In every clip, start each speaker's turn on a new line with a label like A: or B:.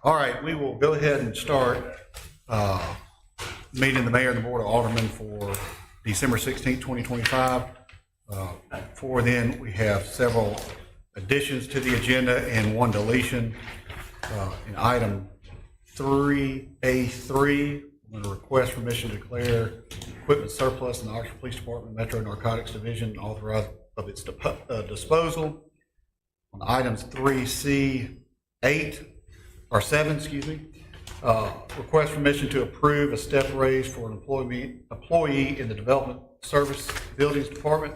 A: All right, we will go ahead and start meeting the mayor and the board of aldermen for December 16th, 2025. Before then, we have several additions to the agenda and one deletion. In item 3A3, I'm going to request permission to declare equipment surplus in the Oxford Police Department Metro Narcotics Division and authorize of its disposal. On items 3C8 or 7, excuse me, request permission to approve a step raise for an employee in the Development Service Buildings Department.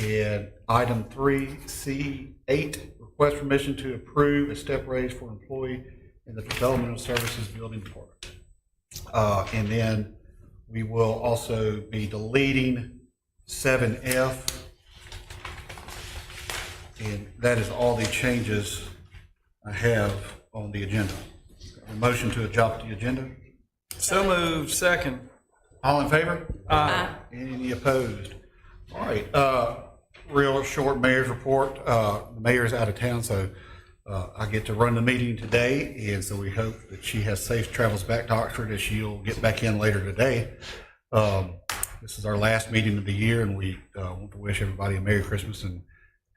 A: And item 3C8, request permission to approve a step raise for an employee in the Developmental Services Building Department. And then we will also be deleting 7F. And that is all the changes I have on the agenda. A motion to adopt the agenda.
B: So moved. Second.
A: All in favor?
B: Aye.
A: Any opposed? All right. Real short mayor's report. The mayor's out of town, so I get to run the meeting today, and so we hope that she has safe travels back to Oxford as she'll get back in later today. This is our last meeting of the year, and we want to wish everybody a Merry Christmas and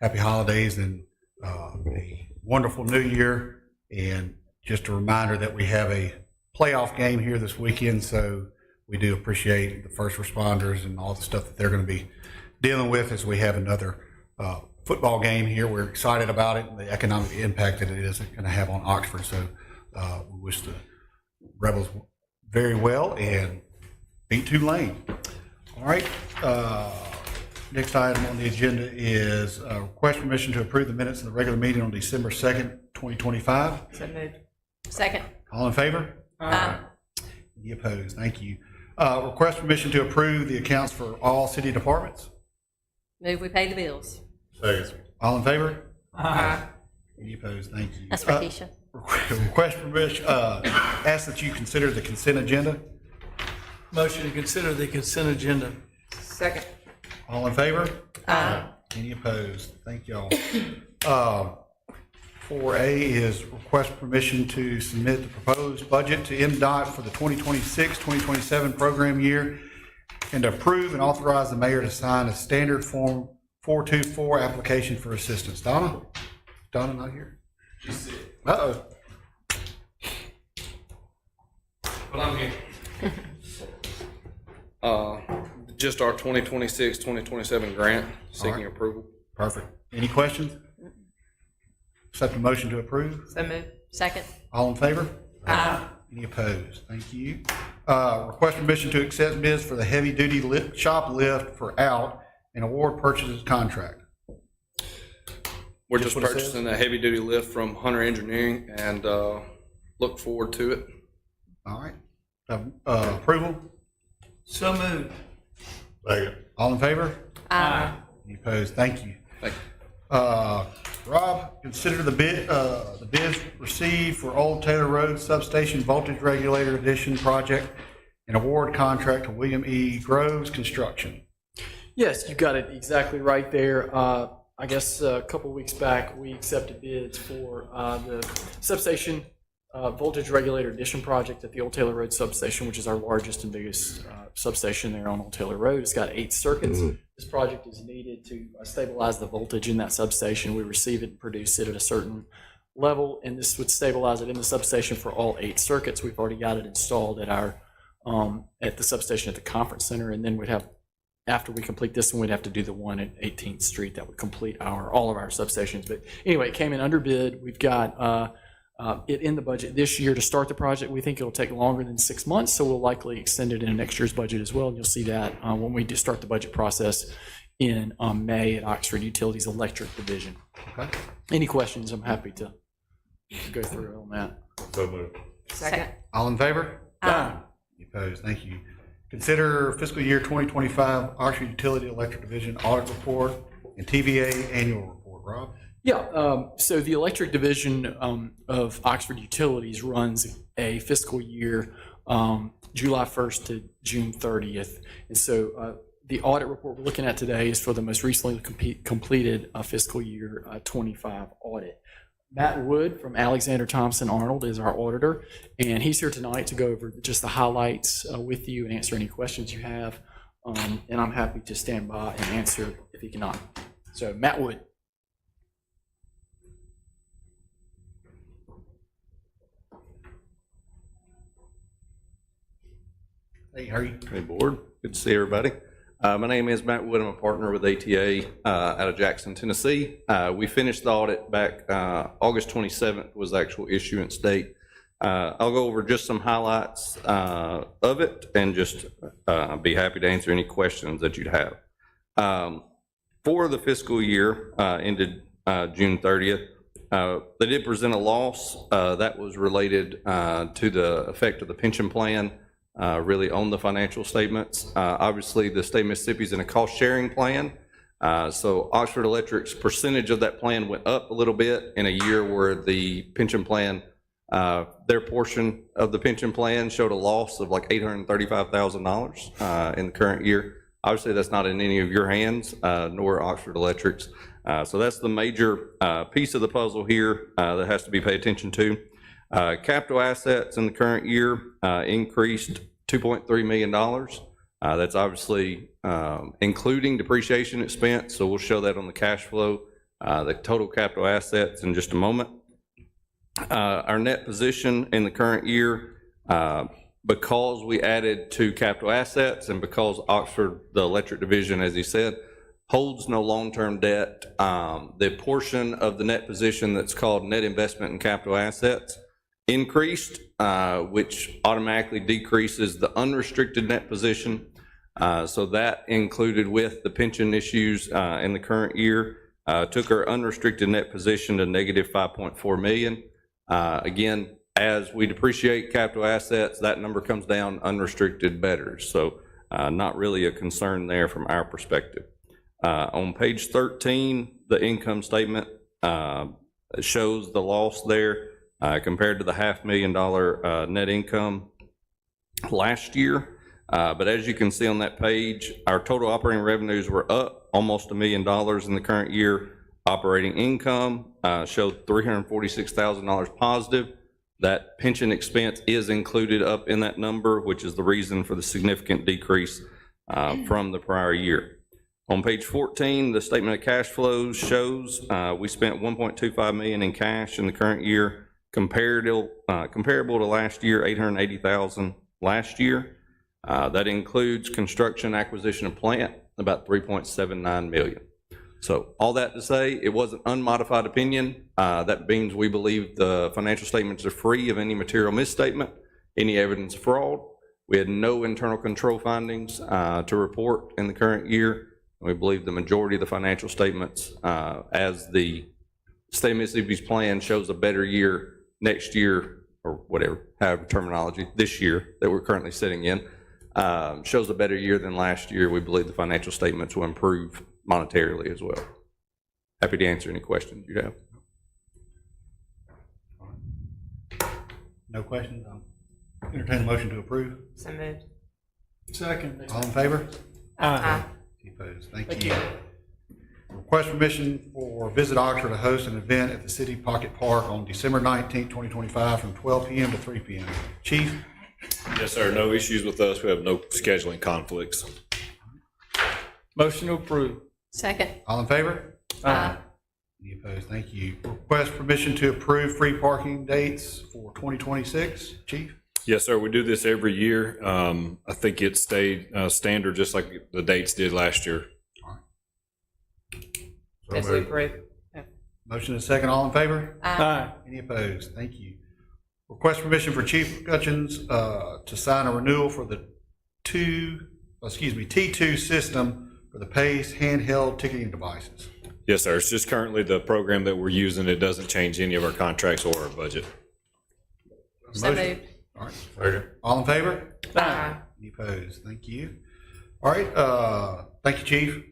A: Happy Holidays and a wonderful New Year. And just a reminder that we have a playoff game here this weekend, so we do appreciate the first responders and all the stuff that they're going to be dealing with as we have another football game here. We're excited about it and the economic impact that it is going to have on Oxford. So we wish the Rebels very well and beat Tulane. All right. Next item on the agenda is request permission to approve the minutes of the regular meeting on December 2nd, 2025.
C: So moved. Second.
A: All in favor?
C: Aye.
A: Any opposed? Thank you. Request permission to approve the accounts for all city departments.
C: Move we pay the bills.
A: Second. All in favor?
C: Aye.
A: Any opposed? Thank you.
C: That's for Keisha.
A: Request permission, ask that you consider the consent agenda.
B: Motion to consider the consent agenda.
C: Second.
A: All in favor?
C: Aye.
A: Any opposed? Thank y'all. 4A is request permission to submit the proposed budget to MDOT for the 2026-2027 program year and to approve and authorize the mayor to sign a standard form 424 application for assistance. Donna? Donna not here?
D: She's sick.
A: Uh-oh.
D: But I'm here. Just our 2026-2027 grant, seeking
A: All right.
D: approval.
A: Perfect. Any questions? Accept the motion to approve.
C: So moved. Second.
A: All in favor?
C: Aye.
A: Any opposed? Thank you. Request permission to accept bids for the heavy-duty shop lift for out and award purchases contract.
D: We're
A: Just
D: just
A: what it
D: purchasing a heavy-duty lift from Hunter Engineering and look forward to it.
A: All right. Approval?
B: So moved.
A: All in favor?
C: Aye.
A: Any opposed? Thank you.
D: Thank you.
A: Rob, consider the bids received for Old Taylor Road Substation Voltage Regulator Addition Project and award contract to William E. Groves Construction.
E: Yes, you got it exactly right there. I guess a couple of weeks back, we accepted bids for the substation voltage regulator addition project at the Old Taylor Road substation, which is our largest and biggest substation there on Old Taylor Road. It's got 8 circuits. This project is needed to stabilize the voltage in that substation. We receive it and produce it at a certain level, and this would stabilize it in the substation for all 8 circuits. We've already got it installed at our at the substation at the conference center, and then we'd have, after we complete this one, we'd have to do the one at 18th Street that would complete all of our substations. But anyway, it came in under bid. We've got it in the budget this year to start the project. We think it'll take longer than 6 months, so we'll likely extend it in next year's budget as well. And you'll see that when we do start the budget process in May at Oxford Utilities Electric Division.
A: Okay.
E: Any questions? I'm happy to go through on that.
D: So moved.
C: Second.
A: All in favor?
C: Aye.
A: Any opposed? Thank you. Consider fiscal year 2025 Oxford Utility Electric Division audit report and TVA annual report. Rob?
E: Yeah, so the electric division of Oxford Utilities runs a fiscal year July 1st to June 30th. And so the audit report we're looking at today is for the most recently completed fiscal year 25 audit. Matt Wood from Alexander Thompson Arnold is our auditor, and he's here tonight to go over just the highlights with you and answer any questions you have. And I'm happy to stand by and answer if he cannot. So, Matt Wood.
A: Hey, how are you?
F: Hey, board. Good to see everybody. My name is Matt Wood. I'm a partner with ATA out of Jackson, Tennessee. We finished the audit back August 27th was the actual issuance date. I'll go over just some highlights of it and just be happy to answer any questions that you'd have. For the fiscal year ended June 30th, they did present a loss that was related to the effect of the pension plan really on the financial statements. Obviously, the state of Mississippi is in a cost-sharing plan, so Oxford Electric's percentage of that plan went up a little bit in a year where the pension plan, their portion of the pension plan showed a loss of like $835,000 in the current year. Obviously, that's not in any of your hands, nor Oxford Electric's. So that's the major piece of the puzzle here that has to be paid attention to. Capital assets in the current year increased $2.3 million. That's obviously including depreciation expense, so we'll show that on the cash flow, the total capital assets in just a moment. Our net position in the current year, because we added to capital assets and because Oxford, the electric division, as he said, holds no long-term debt, the portion of the net position that's called net investment in capital assets increased, which automatically decreases the unrestricted net position. So that included with the pension issues in the current year, took our unrestricted net position to negative 5.4 million. Again, as we depreciate capital assets, that number comes down, unrestricted better. So not really a concern there from our perspective. On page 13, the income statement shows the loss there compared to the $500,000 net income last year. But as you can see on that page, our total operating revenues were up almost $1 million in the current year. Operating income showed $346,000 positive. That pension expense is included up in that number, which is the reason for the significant decrease from the prior year. On page 14, the statement of cash flows shows we spent $1.25 million in cash in the current year, comparable to last year, $880,000 last year. That includes construction, acquisition of plant, about $3.79 million. So all that to say, it was an unmodified opinion. That means we believe the financial statements are free of any material misstatement, any evidence of fraud. We had no internal control findings to report in the current year. We believe the majority of the financial statements, as the state of Mississippi's plan shows a better year next year, or whatever, however terminology, this year that we're currently sitting in, shows a better year than last year. We believe the financial statements will improve monetarily as well. Happy to answer any questions you have.
A: No questions? Entertain a motion to approve.
C: So moved.
B: Second.
A: All in favor?
C: Aye.
A: Any opposed? Thank you. Request permission for Visit Oxford to host an event at the City Pocket Park on December 19th, 2025 from 12 p.m. to 3 p.m. Chief?
G: Yes, sir. No issues with us. We have no scheduling conflicts.
B: Motion to approve.
C: Second.
A: All in favor?
C: Aye.
A: Any opposed? Thank you. Request permission to approve free parking dates for 2026. Chief?
G: Yes, sir. We do this every year. I think it stayed standard just like the dates did last year.
C: Yes, we approve.
A: Motion is second. All in favor?
B: Aye.
A: Any opposed? Thank you. Request permission for Chief Gutchins to sign a renewal for the T2 system for the PACE handheld ticketing devices.
G: Yes, sir. It's just currently the program that we're using. It doesn't change any of our contracts or our budget.
C: So
A: Motion.
C: moved.
A: All right. All in favor?
C: Aye.
A: Any opposed? Thank you. All right. Thank you, Chief.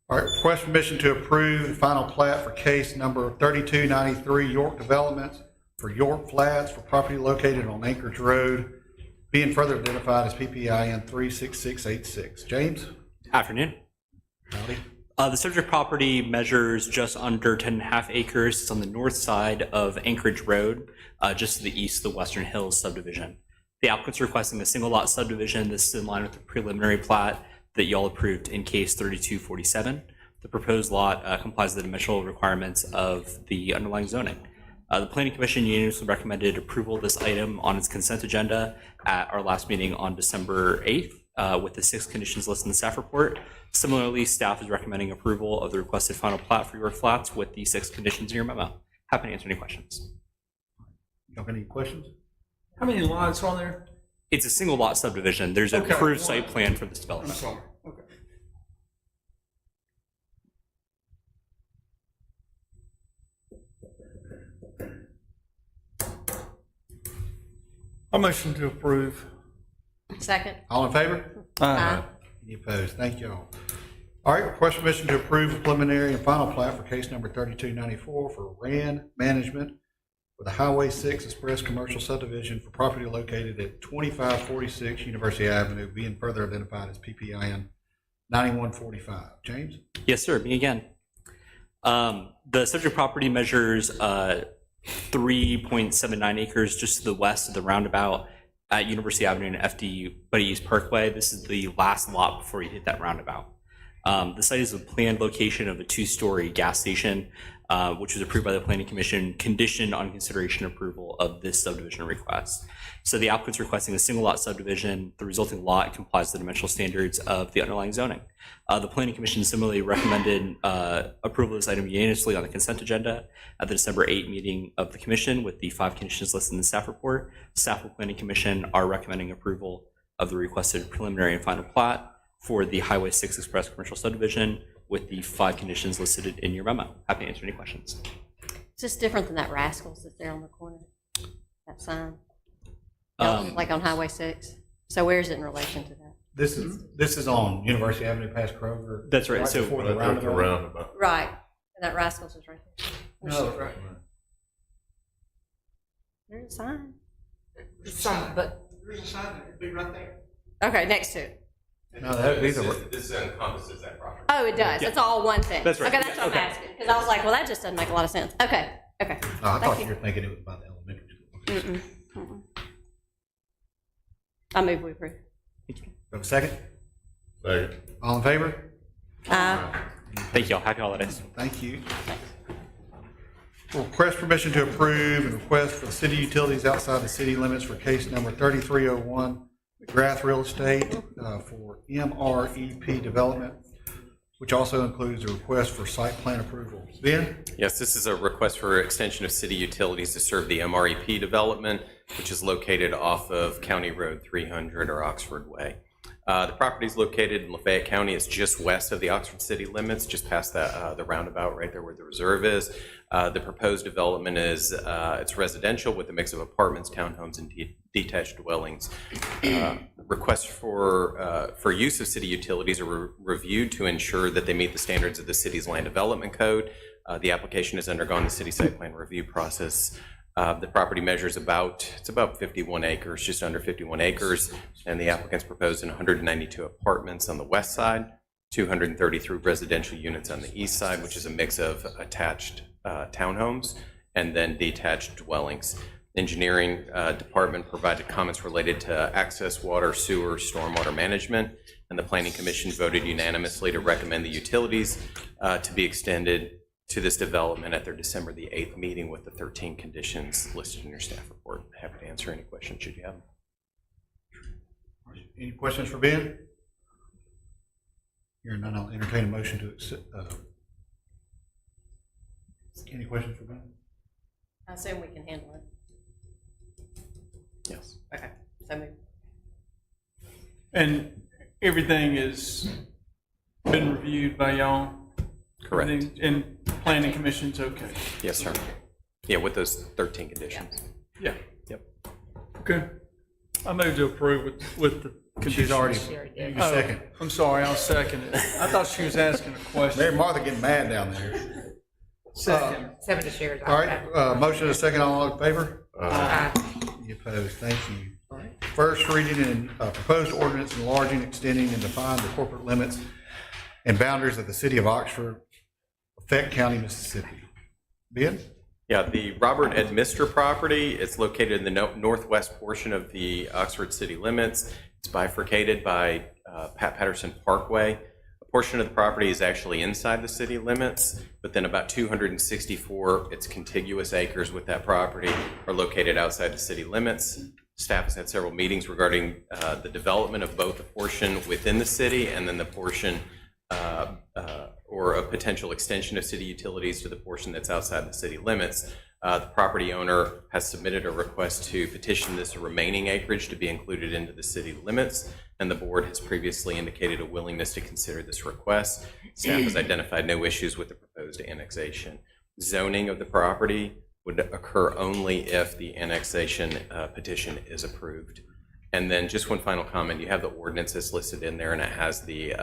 A: All right. Request permission to approve the final plat for case number 3293 York Developments for York Flats for property located on Anchorage Road, being further identified as PPIN 36686. James?
H: Afternoon.
A: Howdy.
H: The subject property measures just under 10.5 acres. It's on the north side of Anchorage Road, just to the east of the Western Hills subdivision. The applicant's requesting a single lot subdivision. This is in line with the preliminary plat that y'all approved in case 3247. The proposed lot complies with the dimensional requirements of the underlying zoning. The Planning Commission unanimously recommended approval of this item on its consent agenda at our last meeting on December 8th with the 6 conditions listed in the staff report. Similarly, staff is recommending approval of the requested final plat for York Flats with the 6 conditions in your memo. Happy to answer any questions.
A: You have any questions?
B: How many lots are there?
H: It's a single lot subdivision. There's an
B: Okay.
H: approved site plan for this
B: I'm
H: development.
B: sorry. Okay. A motion to approve.
C: Second.
A: All in favor?
C: Aye.
A: Any opposed? Thank you all. All right, request permission to approve the preliminary and final plat for case number 3294 for RAN Management with a Highway 6 Express Commercial Subdivision for property located at 2546 University Avenue, being further identified as PPIN 9145. James?
H: Yes, sir. Me again. The subject property measures 3.79 acres just to the west of the roundabout at University Avenue and FD Buddy East Parkway. This is the last lot before you hit that roundabout. The site is a planned location of a 2-story gas station, which was approved by the Planning Commission, conditioned on consideration and approval of this subdivision request. So the applicant's requesting a single lot subdivision. The resulting lot complies with the dimensional standards of the underlying zoning. The Planning Commission similarly recommended approval of this item unanimously on the consent agenda at the December 8 meeting of the Commission with the 5 conditions listed in the staff report. Staff and Planning Commission are recommending approval of the requested preliminary and final plat for the Highway 6 Express Commercial Subdivision with the 5 conditions listed in your memo. Happy to answer any questions.
C: It's just different than that Rascals that's there on the corner, that sign, like on Highway 6. So where is it in relation to that?
A: This is on University Avenue past Kroger.
H: That's right. So
A: before the roundabout.
C: Right, and that Rascals is right there.
A: No,
B: Right.
C: There's a sign.
I: Some, but
B: There's a sign, it'd be right there.
C: Okay, next to it.
A: no, that'd be the,
J: This encompasses that property.
C: Oh, it does. It's all one thing.
H: That's right.
C: Okay, that's what I'm asking, because I was like, well, that just doesn't make a lot of sense. Okay, okay.
A: oh, I thought
C: Thank
A: you were thinking it was about the elementary school.
C: Mm-mm, mm-mm. I move we approve.
A: Have a second?
J: Second.
A: All in favor?
H: thank you all. Happy holidays.
A: Thank you. Request permission to approve and request for the city utilities outside the city limits for case number 3301, McGrath Real Estate for MREP development, which also includes a request for site plan approval. Ben?
J: Yes, this is a request for extension of city utilities to serve the MREP development, which is located off of County Road 300 or Oxford Way. The property is located in Lafayette County. It's just west of the Oxford city limits, just past that, the roundabout right there where the reserve is. The proposed development is it's residential with a mix of apartments, townhomes, and detached dwellings. Requests for use of city utilities are reviewed to ensure that they meet the standards of the city's land development code. The application has undergone the city site plan review process. The property measures about 51 acres, just under 51 acres, and the applicants proposed 192 apartments on the west side, 233 residential units on the east side, which is a mix of attached townhomes and then detached dwellings. Engineering department provided comments related to access, water, sewer, stormwater management, and the Planning Commission voted unanimously to recommend the utilities to be extended to this development at their December the 8th meeting with the 13 conditions listed in your staff report. Happy to answer any questions should you have them.
A: Any questions for Ben? Hearing none, I'll entertain a motion to accept. Any questions for Ben?
C: I assume we can handle it.
J: Yes.
C: Okay, so move.
B: And everything has been reviewed by y'all?
J: Correct.
B: Everything- And planning commission's okay?
J: Yes, sir. Yeah, with those 13 conditions.
B: Yeah.
J: Yep.
B: Okay. I move to approve with the
A: She's already,
B: conditions.
A: you
B: Oh,
A: second.
B: I'm sorry, I'll second it. I thought she was asking a question.
A: Mary Martha getting mad down there.
B: Second.
I: 70 shares.
A: All right, motion and a second, all in favor?
I: Aye.
A: Any opposed? Thank you. All right. First reading and proposed ordinance enlarging, extending, and define the corporate limits and boundaries of the city of Oxford, Fayette County, Mississippi. Ben?
J: Yeah, the Robert Edmister property, it's located in the northwest portion of the Oxford city limits. It's bifurcated by Pat Patterson Parkway. A portion of the property is actually inside the city limits, but then about 264, its contiguous acres with that property are located outside the city limits. Staff has had several meetings regarding the development of both the portion within the city and then the portion or a potential extension of city utilities to the portion that's outside the city limits. The property owner has submitted a request to petition this remaining acreage to be included into the city limits, and the board has previously indicated a willingness to consider this request. Staff has identified no issues with the proposed annexation. Zoning of the property would occur only if the annexation petition is approved. And then just one final comment, you have the ordinances listed in there, and it has the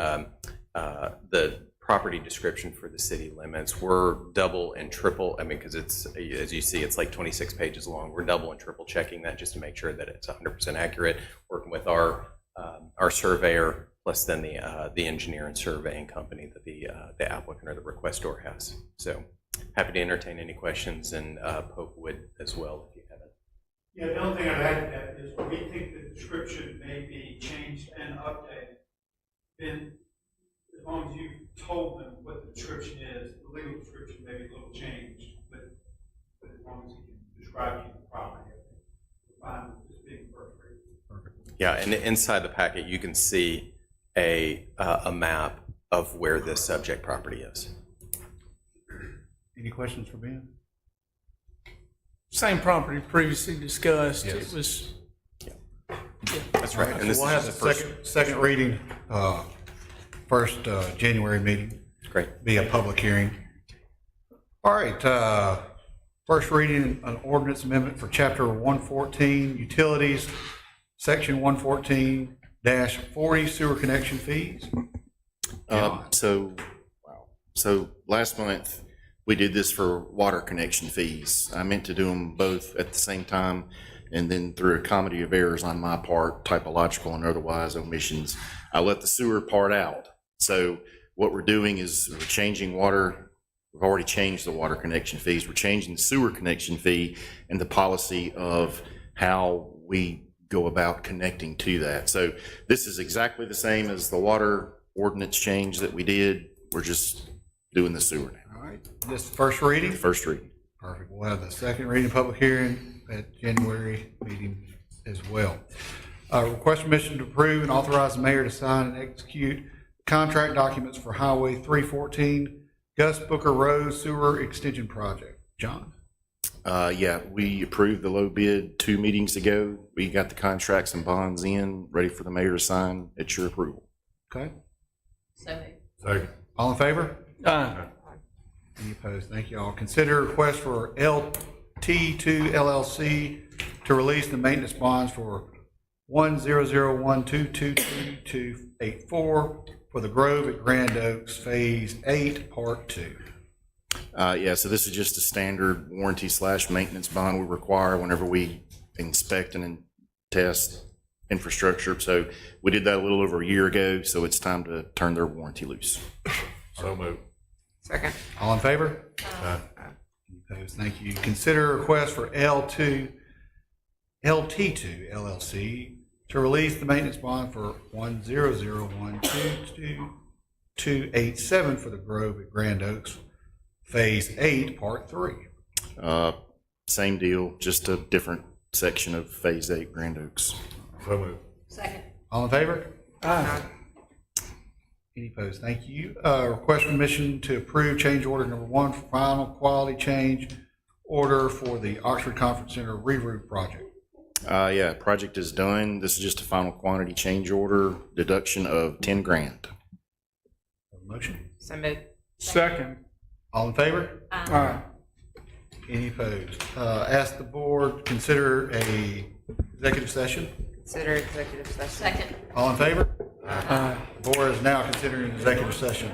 J: property description for the city limits. We're double and triple, I mean, because it's, as you see, it's like 26 pages long. We're double and triple checking that just to make sure that it's 100% accurate, working with our surveyor, plus then the engineer and surveying company that the applicant or the requestor has. So happy to entertain any questions, and Pope would as well if you have it.
B: Yeah, the only thing I'd add to that is we think the description may be changed and updated. Then, as long as you've told them what the description is, the legal description may be a little changed, but as long as you can describe to you the property, I think we're fine with this being first reading.
J: Yeah, and inside the packet, you can see a map of where this subject property is.
A: Any questions for Ben?
B: Same property previously discussed.
A: Yes.
B: It was,
J: That's right. And this
A: We'll
J: is
A: have
J: just
A: the
J: the first.
A: second reading, first January meeting.
J: Great.
A: Be a public hearing. All right, first reading, an ordinance amendment for chapter 114, utilities, section 114-40, sewer connection fees.
K: So last month, we did this for water connection fees. I meant to do them both at the same time, and then through a comedy of errors on my part, typological and otherwise omissions, I let the sewer part out. So what we're doing is we're changing water. We've already changed the water connection fees. We're changing the sewer connection fee and the policy of how we go about connecting to that. So this is exactly the same as the water ordinance change that we did. We're just doing the sewer now.
A: All right, this first reading?
K: First reading.
A: Perfect. We'll have the second reading, public hearing at January meeting as well. Request permission to approve and authorize the mayor to sign and execute contract documents for Highway 314 Gus Booker Road Sewer Extension Project. John?
K: Yeah, we approved the low bid 2 meetings ago. We got the contracts and bonds in, ready for the mayor to sign at your approval.
A: Okay.
C: So
A: Second. All in favor? Any opposed? Thank you all. Consider request for LT2 LLC to release the maintenance bonds for 10012228284 for the Grove at Grand Oaks Phase 8, Part 2.
K: Yeah, so this is just a standard warranty / maintenance bond we require whenever we inspect and test infrastructure. So we did that a little over a year ago, so it's time to turn their warranty loose.
G: So moved.
I: Second.
A: All in favor? Any opposed? Thank you. Consider a request for LT2 LLC to release the maintenance bond for 100122287 for the Grove at Grand Oaks Phase 8, Part 3.
K: Same deal, just a different section of Phase 8 Grand Oaks.
G: So moved.
C: second.
A: All in favor? Any opposed? Thank you. Request permission to approve change order number 1 for final quality change order for the Oxford Conference Center re-roof project.
K: Yeah, project is done. This is just a final quantity change order, deduction of 10 grand.
A: Motion?
I: So moved.
B: second.
A: All in favor? Any opposed? Ask the board, consider a executive session.
I: Consider executive session.
C: Second.
A: All in favor? The board is now considering executive session.